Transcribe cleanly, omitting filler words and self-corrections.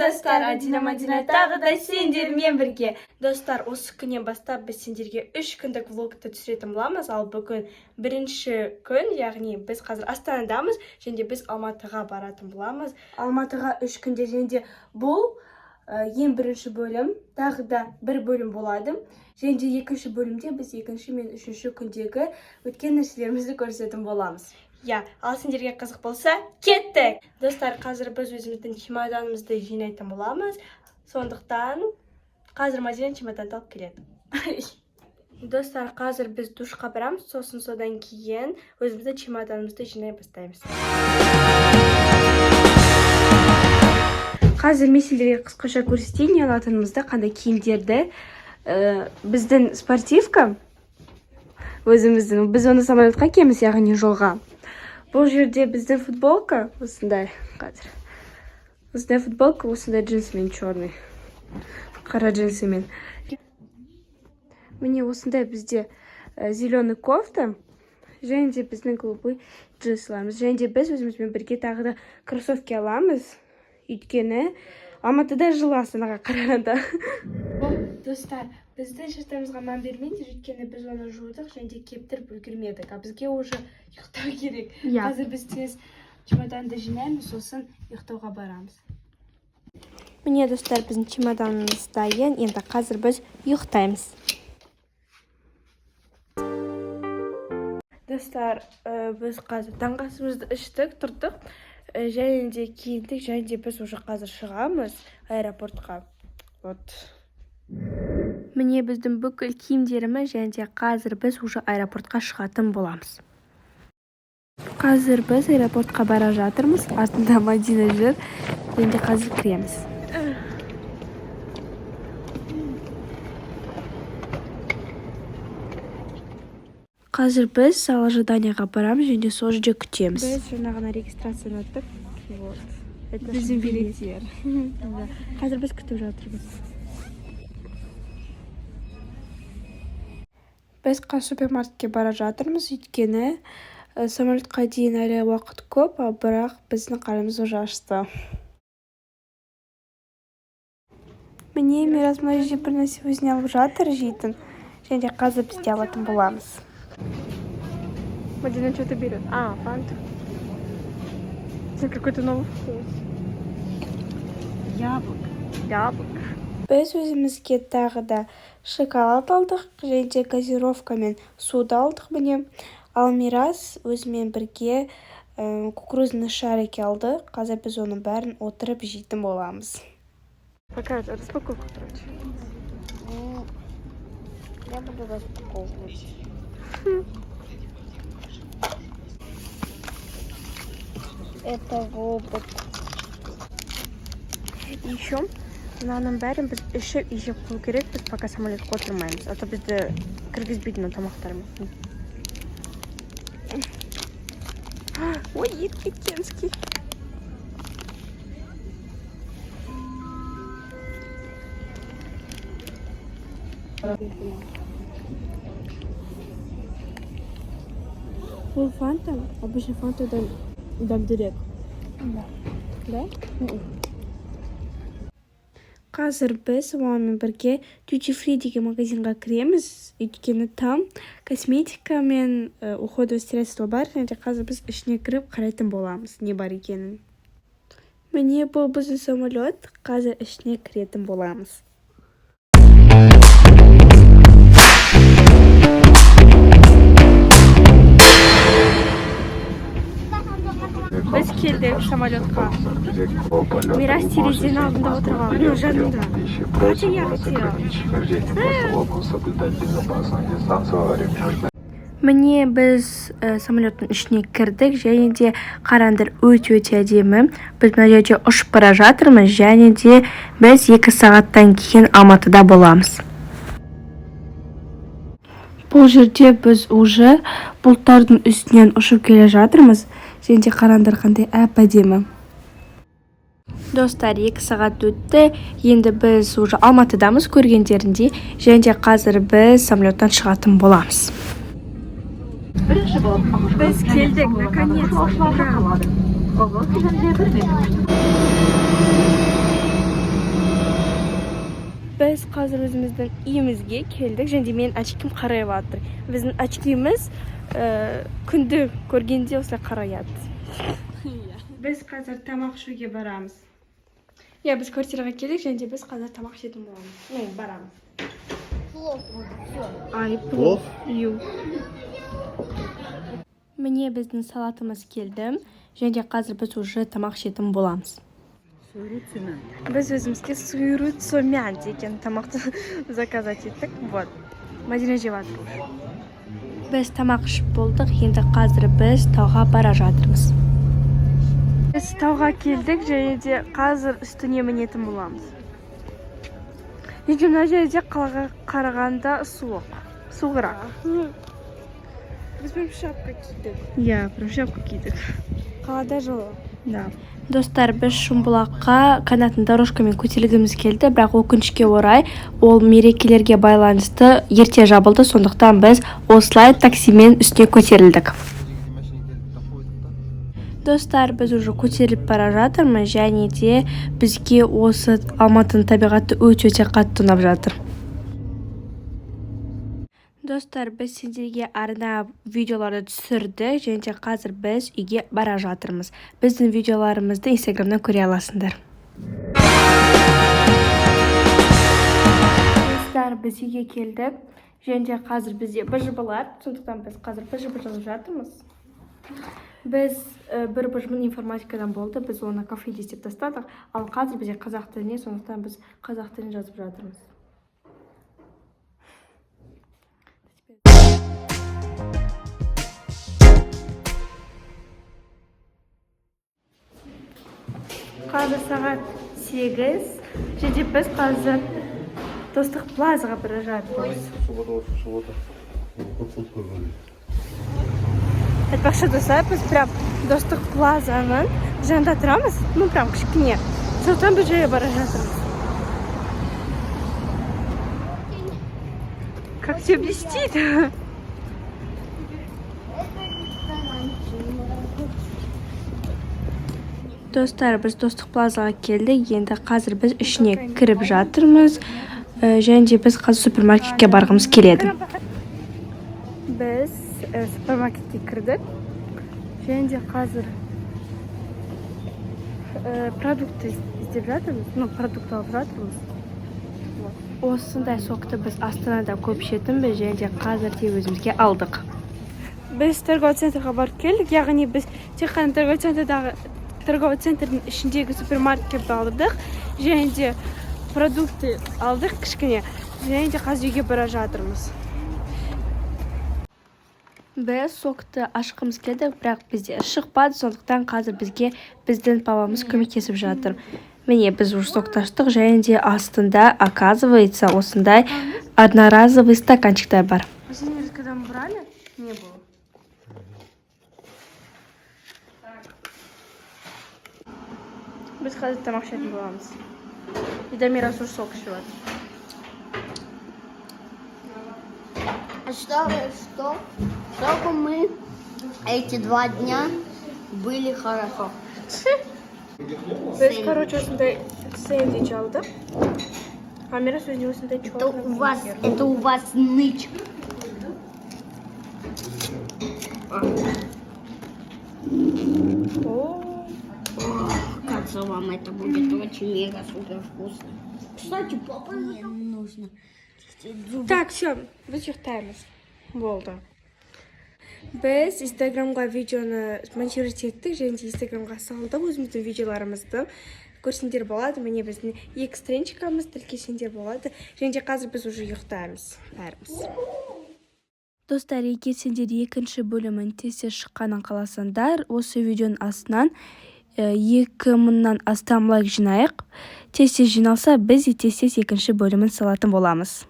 достар, Адина тағы да сендермен бірге. Достар, осы күннен бастап біз сендерге 3 күндік влогты түсіретін боламыз, ал бүгін бірінші күн, яғни біз қазір Астанадамыз, және біз Алматыға баратын боламыз. Алматыға 3 күнде, және бұл ең бірінші бөлім, тағы да бір бөлім болады. Және екінші бөлімде біз екінші мен үшінші күндегі өткен нәрселерімізді көрсететін боламыз. Ал сендерге қызық болса, кеттік! Достар, қазір біз өзіміздің чемоданымызды жинайтын боламыз. Сондықтан қазір Мадина чемоданды алып келеді. Достар, қазір біз душқа барамыз, содан кейін өзіміздің чемоданымызды жинай бастаймыз. Қазір мен сендерге қысқаша көрсетейін не алатынымызды, қандай киімдерді. Біздің спортивка, өзіміздің, біз оны самолетқа киеміз, яғни жолға. Бұл жерде біздің футболка, осындай қазір. Осындай футболка, осындай джинсымен, черный. Қара джинсымен. Міне осындай бізде зеленый кофта, және де біздің голубой джинс аламыз. Және де біз өзімізбен бірге тағы да кроссовки аламыз. Өйткені Алматыда жылы Астанаға қарағанда. Достар, біздің шаштарымызға мән бермейді, өйткені біз оны жудық және де кептіріп үлгермедік. Бізге уже ұйықтау керек. Қазір біз тез чемоданды жинаймыз, сосын ұйықтауға барамыз. Міне, достар, біздің чемоданымыз дайын, енді қазір біз ұйықтаймыз. Достар, біз қазір таңғы асымызды іштік, тұрдық. Және де киіндік, және де біз уже қазір шығамыз аэропортқа. Міне біздің бүкіл киімдеріміз, және де қазір біз уже аэропортқа шығатын боламыз. Қазір біз аэропортқа бара жатырмыз, артында Мадина жүр, және де қазір кіреміз. Қазір біз зал ожиданияға барамыз, және сол жерде күтеміз. Біз жаңағына регистрацияны өттік. Біздің билеттер. Қазір біз күтіп жатырмыз. Біз супермаркетке бара жатырмыз, өйткені самолетқа дейін әлі уақыт көп, бірақ біздің қарнымыз уже ашты. Міне Мирас мына жерде бір нәрсе өзіне алып жатыр жейтін, және де қазір біз де алатын боламыз. Мадина что-то берет. Фанту. Это какой-то новый вкус. Яблок. Біз өзімізге тағы да шоколад алдық, және де газировка мен суды алдық міне. Ал Мирас өзімен бірге кукурузный шарики алды. Қазір біз оның бәрін отырып жейтін боламыз. Покажи, распаковку, короче. Я буду распаковывать. Это робот. Еще мынаның бәрін біз ішіп жеп қою керек, біз пока самолетқа отырмаймыз. А то бізді кіргізбейді тамақтарымыз. Ой, ет кеткенский. Бұл фанта, обычно фантадан дәмдірек. Да? Қазір біз мамамен бірге Duty Free деген магазинға кіреміз, өйткені там косметика мен уходовое средство бар, және қазір біз ішіне кіріп қарайтын боламыз, не бар екенін. Міне бұл біздің самолет, қазір ішіне кіретін боламыз. Біз келдік самолетқа. Мирас терезенің алдында отырған. Міне жанында. Қача я хотела. Міне біз самолеттің ішіне кірдік, және де қараңдар өте әдемі. Біз мына жерде ұшып бара жатырмыз, және де біз 2 сағаттан кейін Алматыда боламыз. Бұл жерде біз уже бұлттардың үстінен ұшып келе жатырмыз. Және де қараңдар қандай әп-әдемі. Достар, 2 сағат өтті. Енді біз уже Алматыдамыз көргендерінде, және де қазір біз самолеттан шығатын боламыз. Biz keldik, наконец-то. Biz қазір өзіміздің үйімізге келдік, және мен очким қарайып жатыр. Біздің очкimiz күнді көргенде осылай қараяды. Біз қазір тамақ ішуге барамыз. Біз квартираға келдік, және біз қазір тамақ ішетін боламыз. Барамыз. Плов. Міне біздің салатымыз келді, және қазір біз уже тамақ ішетін боламыз. Біз өзімізге суйрут сомян деген тамақты заказать еттік. Мадина жеп жатыр. Біз тамақ ішіп болдық, енді қазір біз тауға бара жатырмыз. Біз тауға келдік, және де қазір үстіне мінетін боламыз. Енді мына жерде қалаға қарағанда суығырақ. Біз прям шапка кидік. Прям шапка кидік. Қалада жылы. Достар, біз Шымбұлаққа канатын дорожкамен көтерілгіміз келді, бірақ өкінішке орай ол мерекелерге байланысты ерте жабылды, сондықтан біз осылай таксимен үстіне көтерілдік. Достар, біз уже көтеріліп бара жатырмыз, және де бізге осы Алматының табиғаты өте қатты ұнап жатыр. Достар, біз сендерге арнап видеоларды түсірді, және де қазір біз үйге бара жатырмыз. Біздің видеоларымызды инстаграмнан көре аласыңдар. Достар, біз үйге келдік, және де қазір бізде быжы болады, сондықтан біз қазір быжы жатырмыз. Біз бір быжмын информатикадан болды, біз оны кафеде істеп тастадық, ал қазір бізде қазақ тіліне, сондықтан біз қазақ тілін жазып жатырмыз. Қазір сағат 8, және біз қазір Достық плазаға бара жатырмыз. Айтпақшы достар, біз прям Достық плазаның жанында тұрамыз, прям кішкене. Сондықтан біз жая бара жатырмыз. Как все блестит! Достар, біз Достық плазаға келдік, енді қазір біз ішіне кіріп жатырмыз, және де біз қазір супермаркетке барғымыз келеді. Біз супермаркетке кірдік, және де қазір продукты іздеп жатырмыз, продукт алып жатырмыз. Осындай сокты біз Астанада көп ішетінбіз, және де қазір де өзімізге алдық. Біз торговый центрға барып келдік, яғни біз тек қана торговый центрдің ішіндегі супермаркетке алдық, және де продукты алдық кішкене, және де қазір үйге бара жатырмыз. Біз сокты ашқымыз келді, бірақ бізде шықпады, сондықтан қазір бізге біздің папамыз көмектесіп жатыр. Міне біз уже сокты аштық, және де астында, оказывается, осындай одноразовый стаканчиктар бар. Последний раз, когда мы брали, не было. Біз қазір тамақ ішетін боламыз. И Дамира уже сок ішіп жатыр. Чтобы мы эти 2 дня были хорошо. Біз, короче, осындай сэндвич алдық. Амира сөзіне осындай черный. Это у вас нычка. Кажется, вам это будет очень мега супер вкусно. Кстати, папа, мне нужно. Так, все, біз ұйықтаймыз. Болды. Біз инстаграмға видеоны монтировать еттік, және де инстаграмға салдық өзіміздің видеоларымызды. Көрсеңдер болады, міне біздің 2 страничкамыз тіркесеңдер болады, және де қазір біз уже ұйықтаймыз бәріміз. Достар, егер сендер екінші бөлімін тез шыққанын қаласаңдар, осы видеоның астынан 2000-нан астам лайк жинайық. Тез жиналса, біз тез екінші бөлімін салатын боламыз.